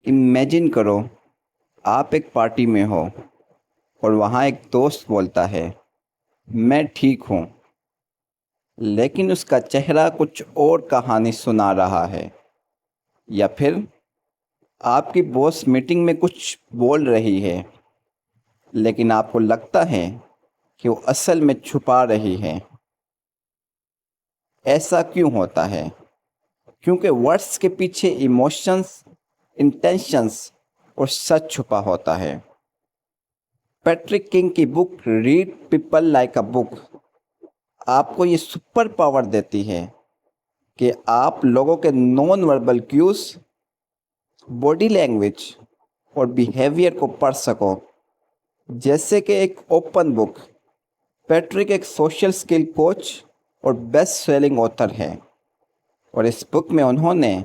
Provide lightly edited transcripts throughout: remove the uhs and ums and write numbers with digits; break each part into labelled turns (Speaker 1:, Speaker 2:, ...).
Speaker 1: Imagine करो आप एक पार्टी में हो और वहाँ एक दोस्त बोलता है मैं ठीक हूँ, लेकिन उसका चेहरा कुछ और कहानी सुना रहा है। या फिर आपकी बॉस मीटिंग में कुछ बोल रही है, लेकिन आपको लगता है कि वो असल में छुपा रही है। ऐसा क्यों होता है? क्योंकि वर्ड्स के पीछे इमोशंस, इंटेंशंस और सच छुपा होता है। पैट्रिक किंग की book read people like a book आपको ये सुपर पावर देती है कि आप लोगों के non verbal cues, body language और बिहेवियर को पढ़ सको, जैसे कि एक ओपन बुक। पैट्रिक एक सोशल स्किल कोच और बेस्ट सेलिंग ऑथर है, और इस बुक में उन्होंने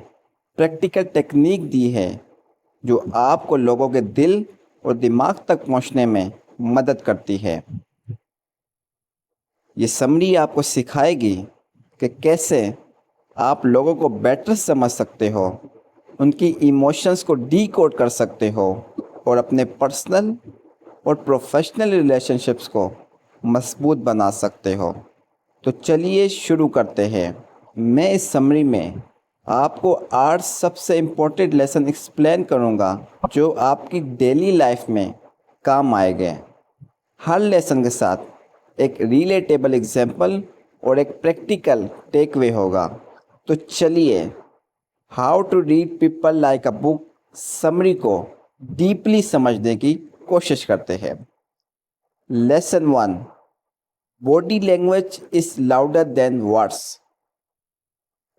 Speaker 1: प्रैक्टिकल टेक्निक दी है जो आपको लोगों के दिल और दिमाग तक पहुंचने में मदद करती है। ये समरी आपको सिखाएगी कि कैसे आप लोगों को बेटर समझ सकते हो, उनकी इमोशंस को डीकोड कर सकते हो और अपने पर्सनल और प्रोफेशनल रिलेशनशिप्स को मजबूत बना सकते हो। तो चलिए शुरू करते हैं। मैं इस समरी में आपको 8 सबसे इम्पोर्टेंट लेसन एक्सप्लेन करूँगा जो आपकी डेली लाइफ में काम आएंगे। हर लेसन के साथ एक रिलेटेबल एग्जाम्पल और एक प्रैक्टिकल टेकअवे होगा। तो चलिए how to read people like a book summary को डीपली समझने की कोशिश करते हैं। Lesson 1, body language is louder than words.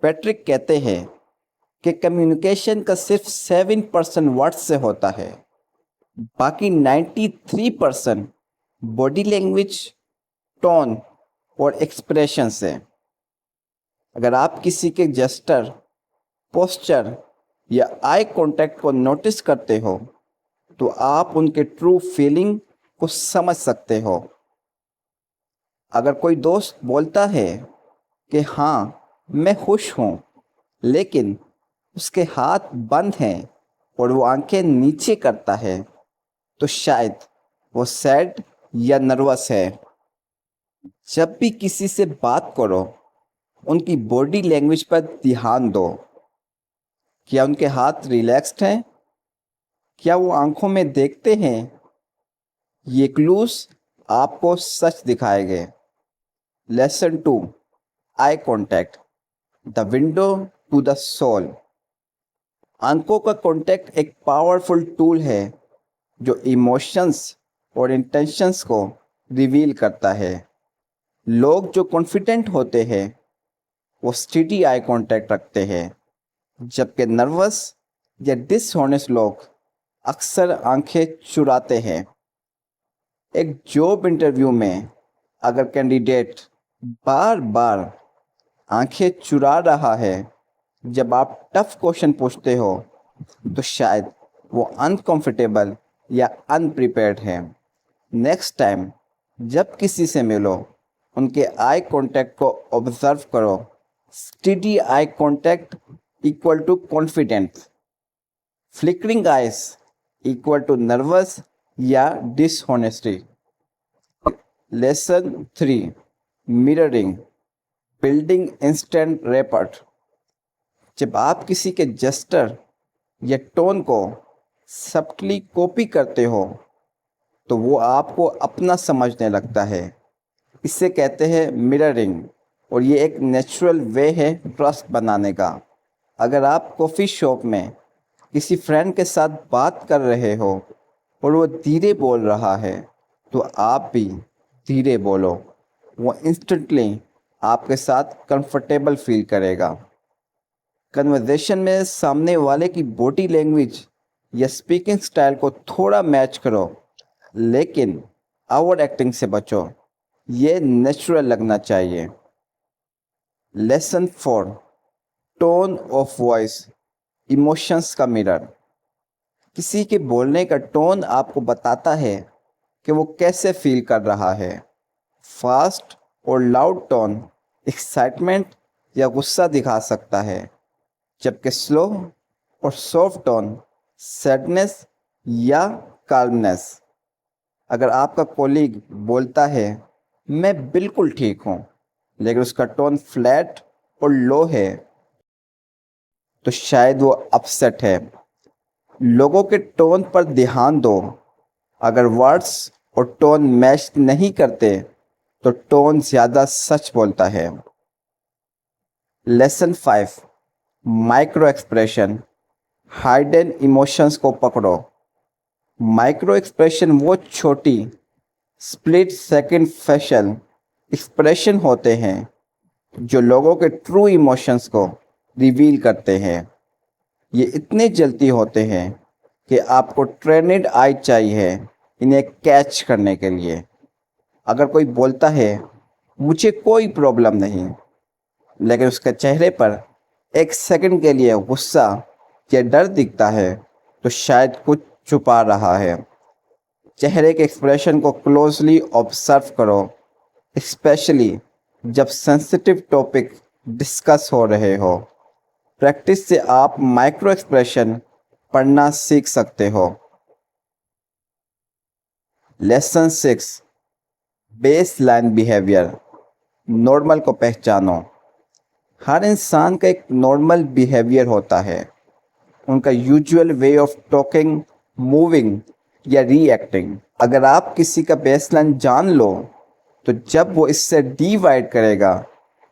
Speaker 1: Patrick कहते हैं कि कम्युनिकेशन का सिर्फ 7% वर्ड्स से होता है, बाकी 93% बॉडी लैंग्वेज, टोन और एक्सप्रेशन से। अगर आप किसी के जेस्चर, पोस्चर या आई कांटेक्ट को नोटिस करते हो तो आप उनके ट्रू फीलिंग को समझ सकते हो। अगर कोई दोस्त बोलता है कि हाँ मैं खुश हूँ, लेकिन उसके हाथ बंद हैं और वो आंखें नीचे करता है, तो शायद वो सैड या नर्वस है। जब भी किसी से बात करो, उनकी बॉडी लैंग्वेज पर ध्यान दो। क्या उनके हाथ रिलैक्स्ड हैं? क्या वो आंखों में देखते हैं? ये क्लूज आपको सच दिखाएंगे। Lesson 2, eye contact, the window to the soul. आंखों का कांटेक्ट एक पावरफुल टूल है जो इमोशंस और इंटेंशंस को रिवील करता है। लोग जो कॉन्फिडेंट होते हैं वो स्टेडी आई कांटेक्ट रखते हैं, जबकि नर्वस या डिसऑनेस्ट लोग अक्सर आंखें चुराते हैं। एक जॉब इंटरव्यू में अगर कैंडिडेट बार बार आंखें चुरा रहा है जब आप टफ क्वेश्चन पूछते हो, तो शायद वो अनकंफर्टेबल या अनप्रिपेयर्ड है। नेक्स्ट टाइम जब किसी से मिलो, उनके आई कांटेक्ट को ऑब्जर्व करो। Steady eye contact equal to confidence, flickering eyes equal to nervous या dishonesty. Lesson 3, mirroring, building instant rapport. जब आप किसी के जेस्चर या टोन को सब्टली कॉपी करते हो तो वो आपको अपना समझने लगता है। इसे कहते हैं मिररिंग, और ये एक नेचुरल वे है ट्रस्ट बनाने का। अगर आप कॉफ़ी शॉप में किसी फ्रेंड के साथ बात कर रहे हो और वो धीरे बोल रहा है, तो आप भी धीरे बोलो। वो इंस्टेंटली आपके साथ कंफर्टेबल फील करेगा। कन्वर्सेशन में सामने वाले की बॉडी लैंग्वेज या स्पीकिंग स्टाइल को थोड़ा मैच करो, लेकिन ओवर एक्टिंग से बचो। ये नेचुरल लगना चाहिए। Lesson 4, tone of voice, emotions का मिरर। किसी के बोलने का टोन आपको बताता है कि वो कैसे फील कर रहा है। फास्ट और लाउड टोन एक्साइटमेंट या गुस्सा दिखा सकता है, जबकि स्लो और सॉफ्ट टोन सैडनेस या काल्मनेस। अगर आपका कोलीग बोलता है मैं बिल्कुल ठीक हूँ, लेकिन उसका टोन फ्लैट और लो है, तो शायद वो अपसेट है। लोगों के टोन पर ध्यान दो। अगर वर्ड्स और टोन मैच नहीं करते तो टोन ज़्यादा सच बोलता है। Lesson 5, micro expression. Hidden emotions को पकड़ो। माइक्रो एक्सप्रेशन वो छोटी स्प्लिट सेकंड फेशियल एक्सप्रेशन होते हैं जो लोगों के ट्रू इमोशंस को रिवील करते हैं। ये इतने जल्दी होते हैं कि आपको ट्रेन्ड आई चाहिए इन्हें कैच करने के लिए। अगर कोई बोलता है मुझे कोई प्रॉब्लम नहीं, लेकिन उसके चेहरे पर एक सेकंड के लिए गुस्सा या डर दिखता है, तो शायद कुछ छुपा रहा है। चेहरे के एक्सप्रेशन को क्लोजली ऑब्जर्व करो, स्पेशली जब सेंसिटिव टॉपिक डिस्कस हो रहे हो। प्रैक्टिस से आप माइक्रो एक्सप्रेशन पढ़ना सीख सकते हो। Lesson 6, base line behaviour. Normal को पहचानो। हर इंसान का एक नॉर्मल बिहेवियर होता है, उनका usual way of talking, moving या रिएक्टिंग। अगर आप किसी का बेसलाइन जान लो, तो जब वो इससे डिवाइड करेगा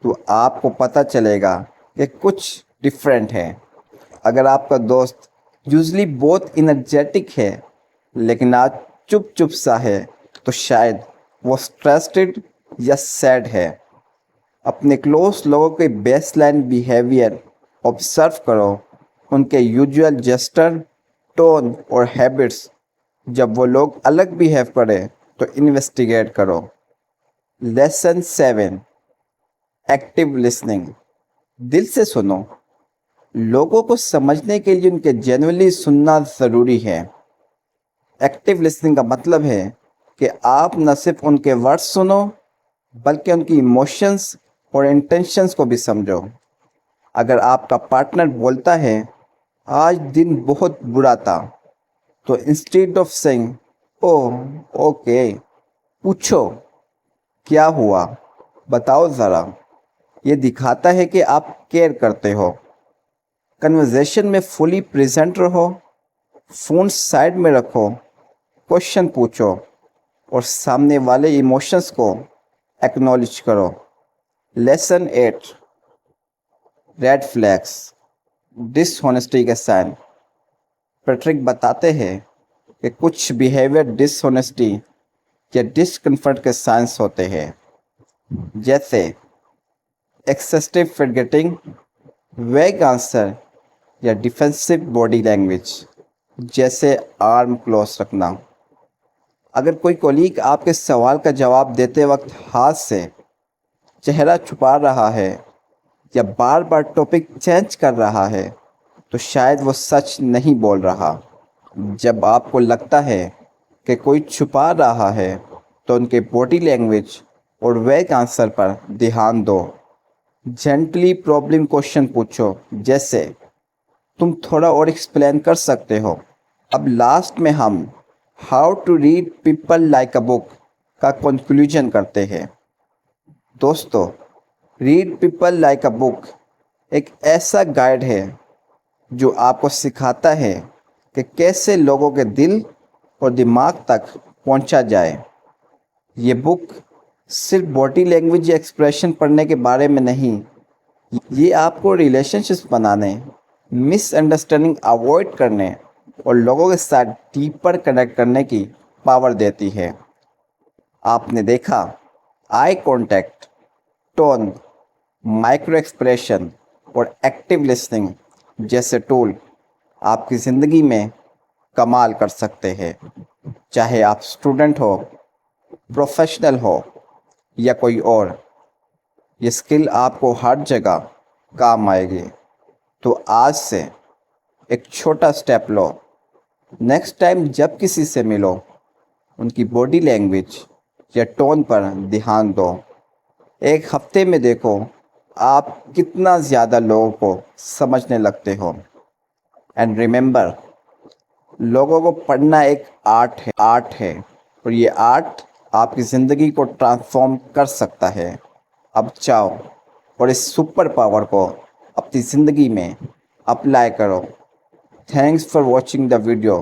Speaker 1: तो आपको पता चलेगा कि कुछ डिफरेंट है। अगर आपका दोस्त यूजली बहुत इनर्जेटिक है लेकिन आज चुप चुप सा है, तो शायद वो स्ट्रेस्ड या सैड है। अपने क्लोज लोगों के बेसलाइन बिहेवियर ऑब्जर्व करो, उनके यूजुअल जेस्चर, टोन और हैबिट्स। जब वो लोग अलग बिहेव करें तो इन्वेस्टिगेट करो। Lesson 7, active listening. दिल से सुनो। लोगों को समझने के लिए उनके जेन्युइनली सुनना ज़रूरी है। एक्टिव लिसनिंग का मतलब है कि आप न सिर्फ उनके वर्ड्स सुनो, बल्कि उनकी इमोशंस और इंटेंशंस को भी समझो। अगर आपका पार्टनर बोलता है आज दिन बहुत बुरा था, तो instead of saying oh okay, पूछो क्या हुआ, बताओ ज़रा। ये दिखाता है कि आप केयर करते हो। कन्वर्सेशन में फुली प्रेजेंट रहो, फ़ोन साइड में रखो, क्वेश्चन पूछो और सामने वाले इमोशंस को एक्नॉलेज करो। लेसन 8, रेड फ्लैग्स, डिसऑनेस्टी के साइन। पैट्रिक बताते हैं कि कुछ बिहेवियर डिसऑनेस्टी या डिसकम्फर्ट के साइंस होते हैं, जैसे एक्सेसिव फॉरगेटिंग, वैग आंसर या डिफेंसिव बॉडी लैंग्वेज, जैसे आर्म क्लोज रखना। अगर कोई कोलीग आपके सवाल का जवाब देते वक्त हाथ से चेहरा छुपा रहा है या बार बार टॉपिक चेंज कर रहा है, तो शायद वो सच नहीं बोल रहा। जब आपको लगता है कि कोई छुपा रहा है, तो उनके बॉडी लैंग्वेज और वैग आंसर पर ध्यान दो। जेंटली प्रॉब्लम क्वेश्चन पूछो, जैसे तुम थोड़ा और एक्सप्लेन कर सकते हो। अब लास्ट में हम how to read people like a book का कंक्लूजन करते हैं। दोस्तों, read people like a book एक ऐसा गाइड है जो आपको सिखाता है कि कैसे लोगों के दिल और दिमाग तक पहुंचा जाए। ये बुक सिर्फ बॉडी लैंग्वेज या एक्सप्रेशन पढ़ने के बारे में नहीं, ये आपको रिलेशनशिप्स बनाने, मिसअंडरस्टैंडिंग अवॉइड करने और लोगों के साथ डीपर कनेक्ट करने की पावर देती है। आपने देखा, eye contact, tone, micro expression और एक्टिव लिसनिंग जैसे टूल आपकी ज़िंदगी में कमाल कर सकते हैं। चाहे आप स्टूडेंट हो, प्रोफेशनल हो या कोई और, ये स्किल आपको हर जगह काम आएगी। तो आज से एक छोटा स्टेप लो। नेक्स्ट टाइम जब किसी से मिलो, उनकी बॉडी लैंग्वेज या टोन पर ध्यान दो। एक हफ्ते में देखो आप कितना ज़्यादा लोगों को समझने लगते हो। एंड रिमेंबर, लोगों को पढ़ना एक आर्ट है और ये आर्ट आपकी ज़िंदगी को ट्रांसफॉर्म कर सकता है। अब जाओ और इस सुपर पावर को अपनी ज़िंदगी में अप्लाई करो। Thanks for watching the video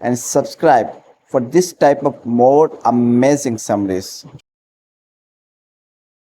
Speaker 1: and subscribe for this type of more amazing summaries.